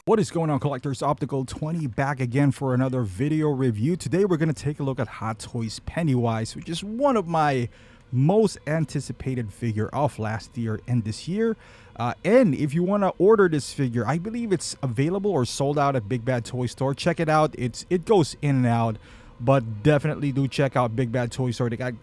What is going on, collectors? Optical 20 back again for another video review. Today we're going to take a look at Hot Toys Pennywise, which is one of my most anticipated figure of last year and this year. And if you want to order this figure, I believe it's available or sold out at Big Bad Toy Store. Check it out. It goes in and out, but definitely do check out Big Bad Toy Store. They got,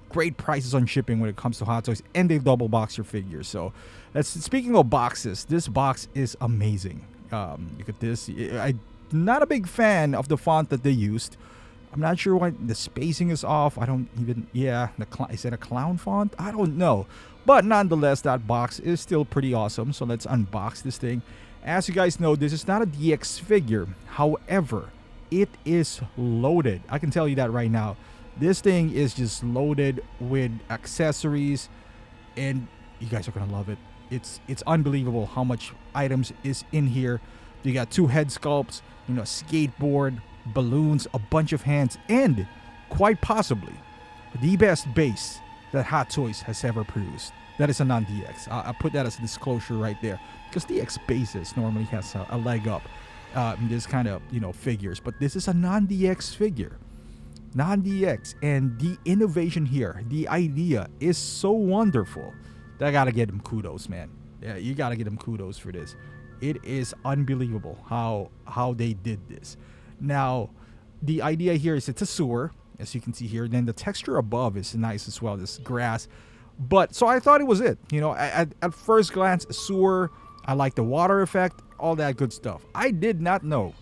great prices on shipping when it comes to Hot Toys, and they double box your figures. So speaking of boxes, this box is amazing. Look at this. I'm not a big fan of the font that they used. I'm not sure why the spacing is off. I don't even, is it a clown font? I don't know. But nonetheless, that box is still pretty awesome. So let's unbox this thing. As you guys know, this is not a DX figure. However, it is loaded. I can tell you that right now. This thing is just loaded with accessories, and you guys are gonna love it. It's unbelievable how much items is in here. You got 2 head sculpts, skateboard, balloons, a bunch of hands, and quite possibly the best base that Hot Toys has ever produced. That is a non-DX. I'll put that as a disclosure right there, because DX bases normally has a leg up in this kind of figures, but this is a non-DX figure. Non-DX, and the innovation here, the idea is so wonderful. I gotta get him kudos, man. Yeah, you gotta get him kudos for this. It is unbelievable how they did this. Now, the idea here is it's a sewer, as you can see here. Then the texture above is nice as well, this grass. But so I thought it was it. At first glance, sewer. I like the water effect, all that good stuff. I did not know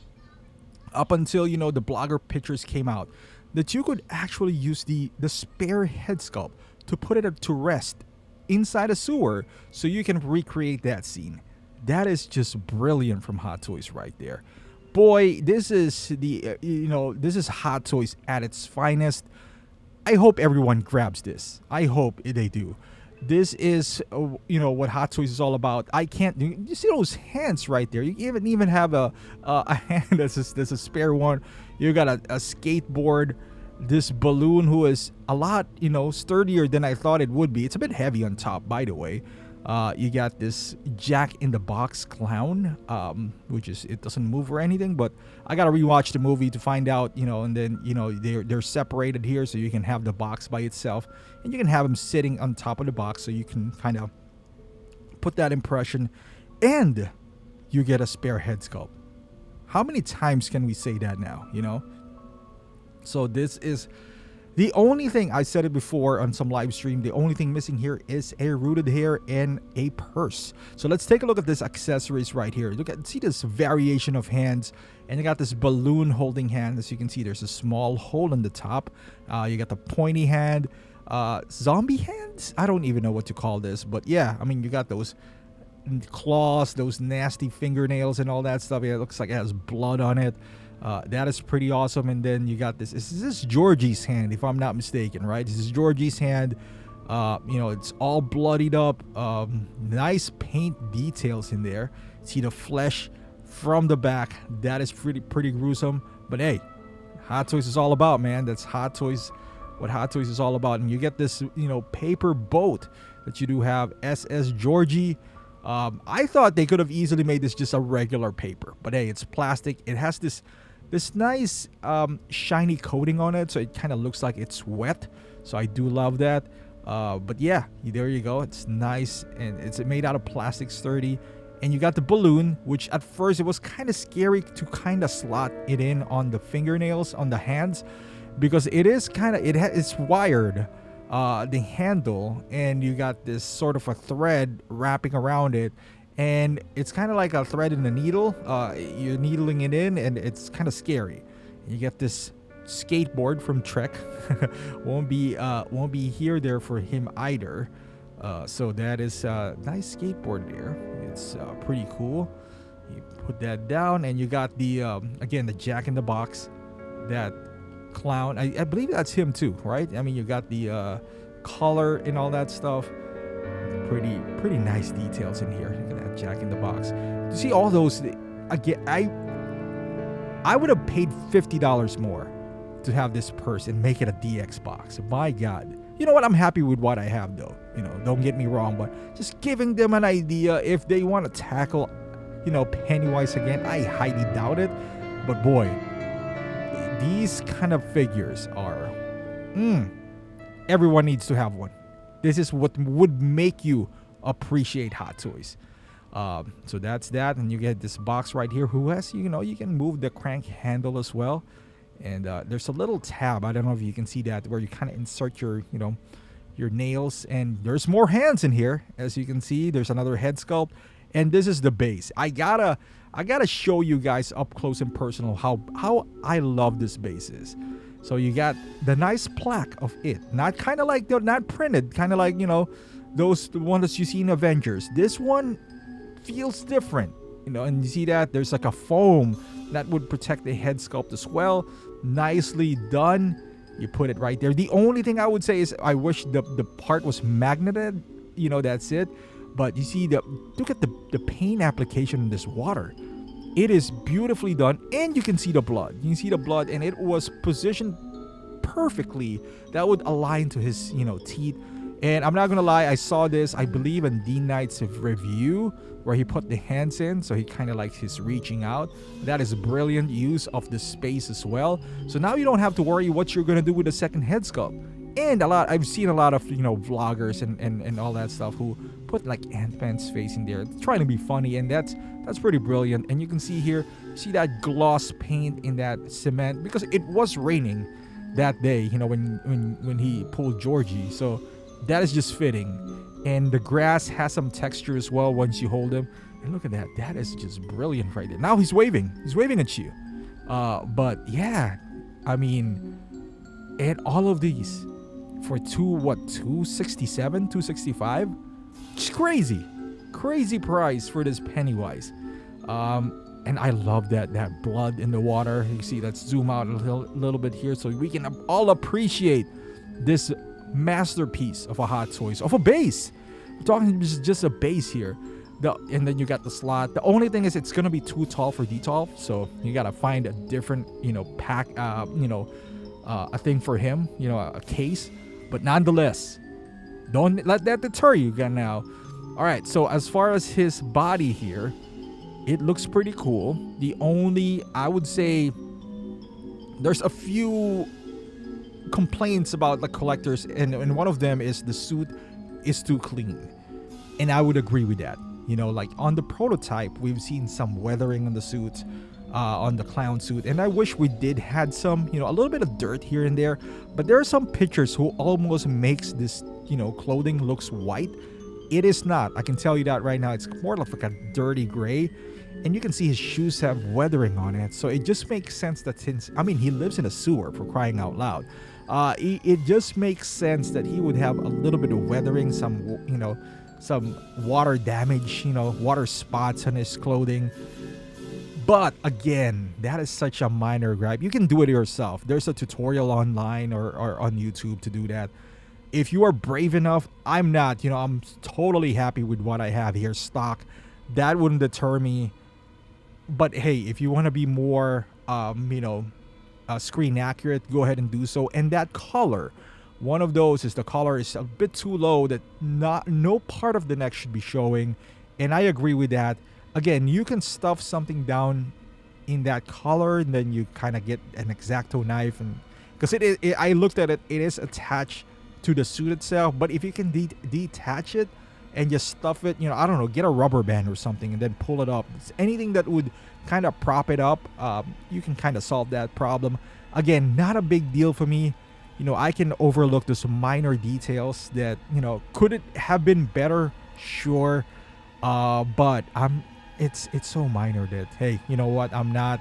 up until the blogger pictures came out that you could actually use the spare head sculpt to put it to rest inside a sewer, so you can recreate that scene. That is just brilliant from Hot Toys right there. Boy, this is this is Hot Toys at its finest. I hope everyone grabs this. I hope they do. This is what Hot Toys is all about. You see those hands right there? You even have a hand that's a spare one. You got a skateboard. This balloon, who is a lot sturdier than I thought it would be. It's a bit heavy on top, by the way. You got this Jack in the Box clown, which is, it doesn't move or anything, but I gotta rewatch the movie to find out, and then they're separated here, so you can have the box by itself, and you can have them sitting on top of the box, so you can kind of put that impression, and you get a spare head sculpt. How many times can we say that now? So this is the only thing, I said it before on some live stream, the only thing missing here is a rooted hair and a purse. So let's take a look at this accessories right here. See this variation of hands, and you got this balloon holding hand. As you can see, there's a small hole in the top. You got the pointy hand, zombie hands. I don't even know what to call this, but yeah, I mean, you got those claws, those nasty fingernails and all that stuff. Yeah, it looks like it has blood on it. That is pretty awesome. And then you got this. This is Georgie's hand, if I'm not mistaken, right? This is Georgie's hand. It's all bloodied up. Nice paint details in there. See the flesh from the back. That is pretty gruesome. But hey, Hot Toys is all about, man. That's Hot Toys. What Hot Toys is all about. And you get this, paper boat that you do have. SS Georgie. I thought they could have easily made this just a regular paper, but hey, it's plastic. It has this nice shiny coating on it, so it kind of looks like it's wet. So I do love that. But yeah, there you go. It's nice, and it's made out of plastic, sturdy. And you got the balloon, which at first it was kind of scary to kind of slot it in on the fingernails on the hands, because it is kind of it's wired. The handle, and you got this sort of a thread wrapping around it, and it's kind of like a thread in a needle. You're needling it in, and it's kind of scary. You get this skateboard from Trek. won't be here there for him either. So that is a nice skateboard there. It's pretty cool. You put that down, and you got the again, the Jack in the Box, that clown. I believe that's him too, right? I mean, you got the color and all that stuff. Pretty nice details in here. Look at that Jack in the Box. You see all those? Again, I would have paid $50 more to have this purse and make it a DX box. My God. You know what? I'm happy with what I have, though. Don't get me wrong, but just giving them an idea if they want to tackle Pennywise again. I highly doubt it. But boy, these kind of figures are, everyone needs to have one. This is what would make you appreciate Hot Toys. So that's that, and you get this box right here. Who has, you can move the crank handle as well, and there's a little tab. I don't know if you can see that, where you kind of insert your nails, and there's more hands in here. As you can see, there's another head sculpt, and this is the base. I gotta show you guys up close and personal how I love this base is. So you got the nice plaque of it, not kind of like not printed, kind of like those ones that you see in Avengers. This one feels different, and you see that there's like a foam that would protect the head sculpt as well. Nicely done. You put it right there. The only thing I would say is I wish the part was magneted. That's it. But you see look at the paint application in this water. It is beautifully done, and you can see the blood. You can see the blood, and it was positioned perfectly. That would align to his teeth. And I'm not gonna lie, I saw this, I believe, in D Knight's review, where he put the hands in, so he kind of like he's reaching out. That is brilliant use of the space as well. So now you don't have to worry what you're gonna do with the second head sculpt. And I've seen a lot of vloggers and all that stuff who put like Ant-Man's face in there, trying to be funny, and that's pretty brilliant. And you can see here, see that gloss paint in that cement, because it was raining that day, when he pulled Georgie. So that is just fitting. And the grass has some texture as well once you hold him. And look at that. That is just brilliant right there. Now he's waving. He's waving at you. But yeah, I mean, and all of these for $267, $265? It's crazy price for this Pennywise. And I love that blood in the water. You see, let's zoom out a little bit here so we can all appreciate this masterpiece of a Hot Toys, of a base. We're talking just a base here. And then you got the slot. The only thing is it's gonna be too tall for D12, so you gotta find a different pack, a thing for him, a case. But nonetheless, don't let that deter you now. All right, so as far as his body here, it looks pretty cool. The only, I would say, there's a few complaints about the collectors, and one of them is the suit is too clean. And I would agree with that. Like on the prototype, we've seen some weathering on the suit, on the clown suit, and I wish we did had some, a little bit of dirt here and there. But there are some pictures who almost makes this, clothing looks white. It is not. I can tell you that right now. It's more like a dirty gray, and you can see his shoes have weathering on it. So it just makes sense that since, he lives in a sewer, for crying out loud. It just makes sense that he would have a little bit of weathering, some water damage, water spots on his clothing. But again, that is such a minor gripe. You can do it yourself. There's a tutorial online or on YouTube to do that. If you are brave enough, I'm not. I'm totally happy with what I have here stock. That wouldn't deter me. But hey, if you want to be more, screen accurate, go ahead and do so. And that color, one of those is the color is a bit too low, that no part of the neck should be showing. And I agree with that. Again, you can stuff something down in that color, and then you kind of get an X-Acto knife, and because I looked at it, it is attached to the suit itself. But if you can detach it and just stuff it, I don't know, get a rubber band or something and then pull it up. It's anything that would kind of prop it up, you can kind of solve that problem. Again, not a big deal for me. I can overlook those minor details that, could it have been better? Sure. But it's so minor that, hey, you know what? I'm not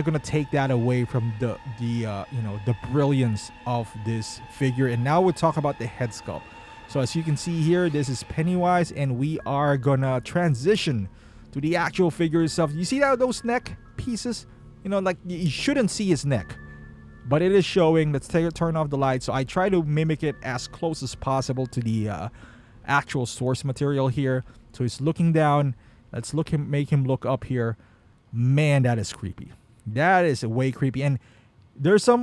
gonna take that away from the brilliance of this figure. And now we'll talk about the head sculpt. So as you can see here, this is Pennywise, and we are gonna transition to the actual figure itself. You see those neck pieces? Like you shouldn't see his neck, but it is showing. Let's turn off the light. So I try to mimic it as close as possible to the actual source material here. So he's looking down. Let's make him look up here. Man, that is creepy. That is way creepy. And there's some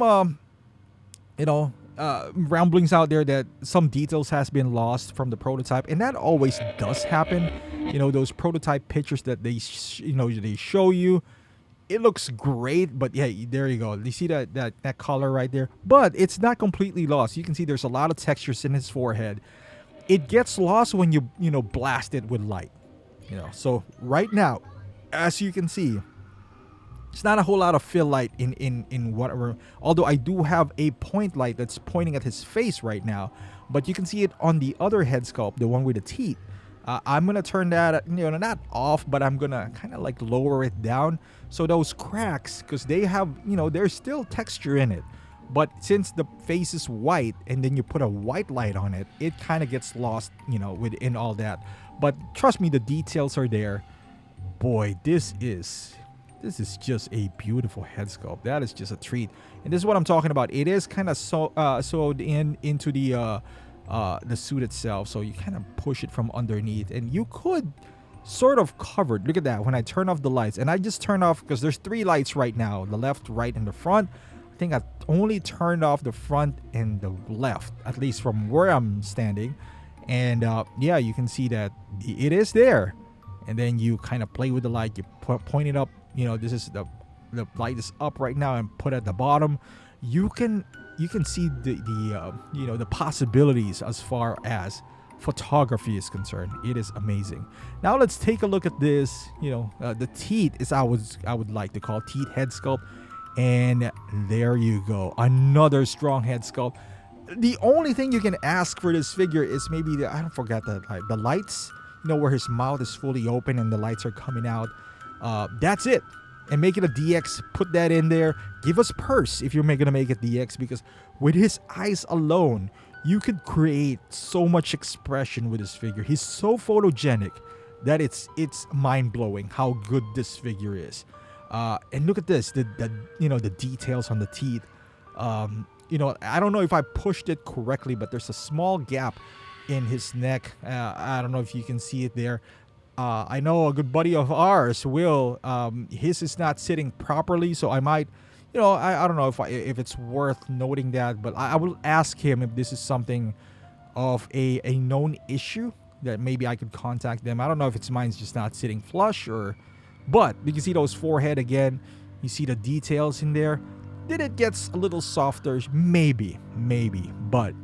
ramblings out there that some details has been lost from the prototype, and that always does happen. You know, those prototype pictures that they show you, it looks great, but yeah, there you go. You see that color right there, but it's not completely lost. You can see there's a lot of textures in his forehead. It gets lost when you blast it with light. So right now, as you can see, it's not a whole lot of fill light in whatever. Although I do have a point light that's pointing at his face right now, but you can see it on the other head sculpt, the one with the teeth. I'm gonna turn that, not off, but I'm gonna kind of like lower it down, so those cracks, because they have, there's still texture in it, but since the face is white and then you put a white light on it, it kind of gets lost, within all that. But trust me, the details are there. Boy, this is just a beautiful head sculpt. That is just a treat, and this is what I'm talking about. It is kind of sewed into the suit itself, so you kind of push it from underneath, and you could sort of cover it. Look at that. When I turn off the lights, and I just turn off because there's 3 lights right now, the left, right, and the front. I think I only turned off the front and the left, at least from where I'm standing. And yeah, you can see that it is there, and then you kind of play with the light. You point it up. This is the light is up right now, and put at the bottom. You can see the possibilities as far as photography is concerned. It is amazing. Now let's take a look at this. The teeth is I would like to call teeth head sculpt, and there you go, another strong head sculpt. The only thing you can ask for this figure is maybe I don't forget the lights. Where his mouth is fully open and the lights are coming out. That's it. And make it a DX, put that in there. Give us purse if you're gonna make it DX, because with his eyes alone, you could create so much expression with this figure. He's so photogenic that it's mind-blowing how good this figure is. And look at this, the details on the teeth. I don't know if I pushed it correctly, but there's a small gap in his neck. I don't know if you can see it there. I know a good buddy of ours, Will, his is not sitting properly, so I might, I don't know if it's worth noting that, but I will ask him if this is something of a known issue that maybe I could contact them. I don't know if it's mine's just not sitting flush, but you can see those forehead again. You see the details in there. Did it gets a little softer? Maybe, but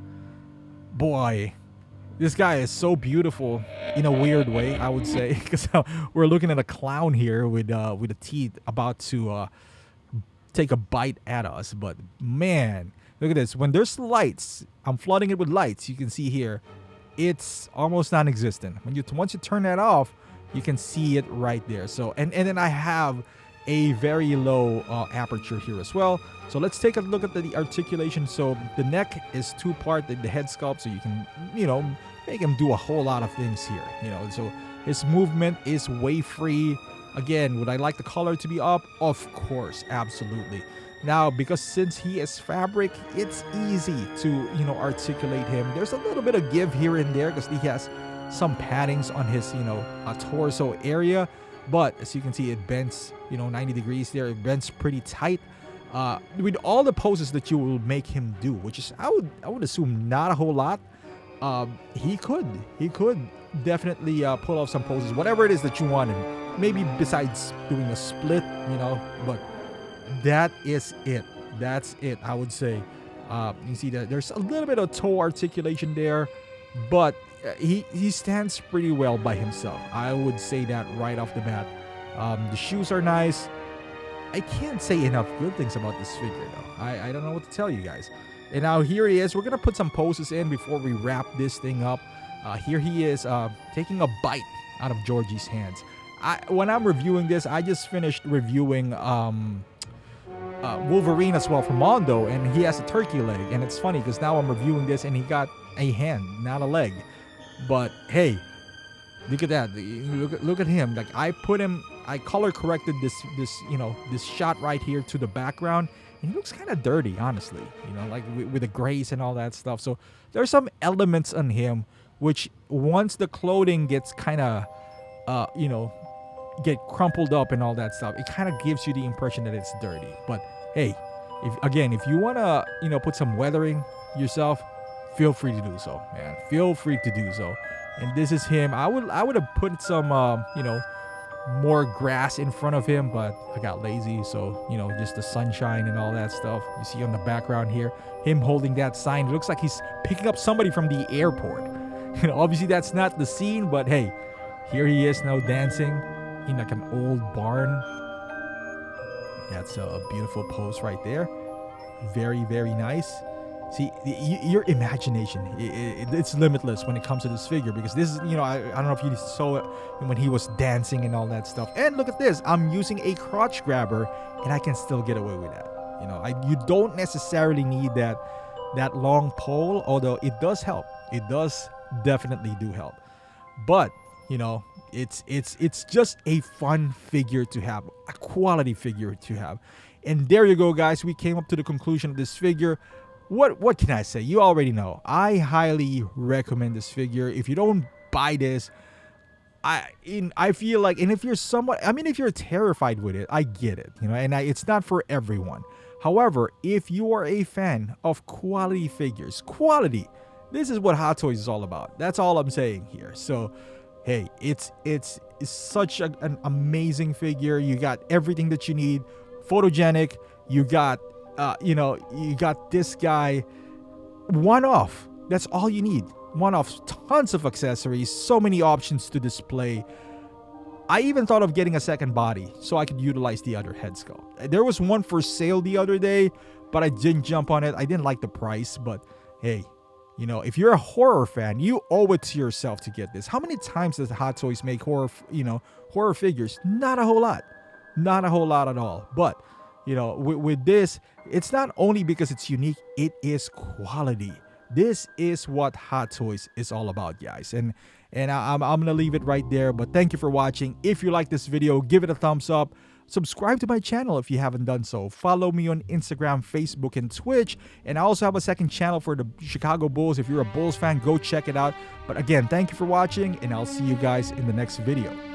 boy, this guy is so beautiful in a weird way, I would say, because we're looking at a clown here with the teeth about to take a bite at us. But man, look at this. When there's lights, I'm flooding it with lights. You can see here, it's almost non-existent. Once you turn that off, you can see it right there. So and then I have a very low aperture here as well. So let's take a look at the articulation. So the neck is 2-part, the head sculpt, so you can make him do a whole lot of things here. So his movement is way free. Again, would I like the color to be up? Of course, absolutely. Now, because since he is fabric, it's easy to articulate him. There's a little bit of give here and there because he has some paddings on his torso area. But as you can see, it bends 90 degrees there. It bends pretty tight. With all the poses that you will make him do, which is I would assume not a whole lot. He could definitely pull off some poses, whatever it is that you wanted. Maybe besides doing a split, but that is it. That's it, I would say. You see that there's a little bit of toe articulation there, but he stands pretty well by himself. I would say that right off the bat. The shoes are nice. I can't say enough good things about this figure, though. I don't know what to tell you guys. And now here he is. We're going to put some poses in before we wrap this thing up. Here he is taking a bite out of Georgie's hands. When I'm reviewing this, I just finished reviewing Wolverine as well from Mondo, and he has a turkey leg. And it's funny because now I'm reviewing this and he got a hand, not a leg. But hey, look at that. Look at him. Like I color corrected this shot right here to the background. And he looks kind of dirty, honestly, like with the grays and all that stuff. So there's some elements on him which once the clothing gets kind of, get crumpled up and all that stuff, it kind of gives you the impression that it's dirty. But hey, If you want to, put some weathering yourself, feel free to do so, man. Feel free to do so. And this is him. I would have put some, more grass in front of him, but I got lazy. So, just the sunshine and all that stuff. You see on the background here, him holding that sign. It looks like he's picking up somebody from the airport. Obviously that's not the scene, but hey, here he is now dancing in like an old barn. That's a beautiful pose right there. Very, very nice. See, your imagination, it's limitless when it comes to this figure, because this is, I don't know if you saw it when he was dancing and all that stuff. And look at this, I'm using a crotch grabber and I can still get away with that. You don't necessarily need that long pole, although it does help. It does definitely do help. But, it's just a fun figure to have, a quality figure to have. And there you go, guys. We came up to the conclusion of this figure. What can I say? You already know. I highly recommend this figure. If you don't buy this, I feel like, and if you're if you're terrified with it, I get it, and it's not for everyone. However, if you are a fan of quality figures, this is what Hot Toys is all about. That's all I'm saying here. So, hey, it's such an amazing figure. You got everything that you need. Photogenic. You got you got this guy, one off. That's all you need. One off. Tons of accessories. So many options to display. I even thought of getting a second body so I could utilize the other head sculpt. There was one for sale the other day, but I didn't jump on it. I didn't like the price, but hey, if you're a horror fan, you owe it to yourself to get this. How many times does Hot Toys make horror figures? Not a whole lot. Not a whole lot at all. But with this, it's not only because it's unique, it is quality. This is what Hot Toys is all about, guys. And I'm gonna leave it right there. But thank you for watching. If you like this video, give it a thumbs up. Subscribe to my channel if you haven't done so. Follow me on Instagram, Facebook, and Twitch. And I also have a second channel for the Chicago Bulls. If you're a Bulls fan, go check it out. But again, thank you for watching, and I'll see you guys in the next video.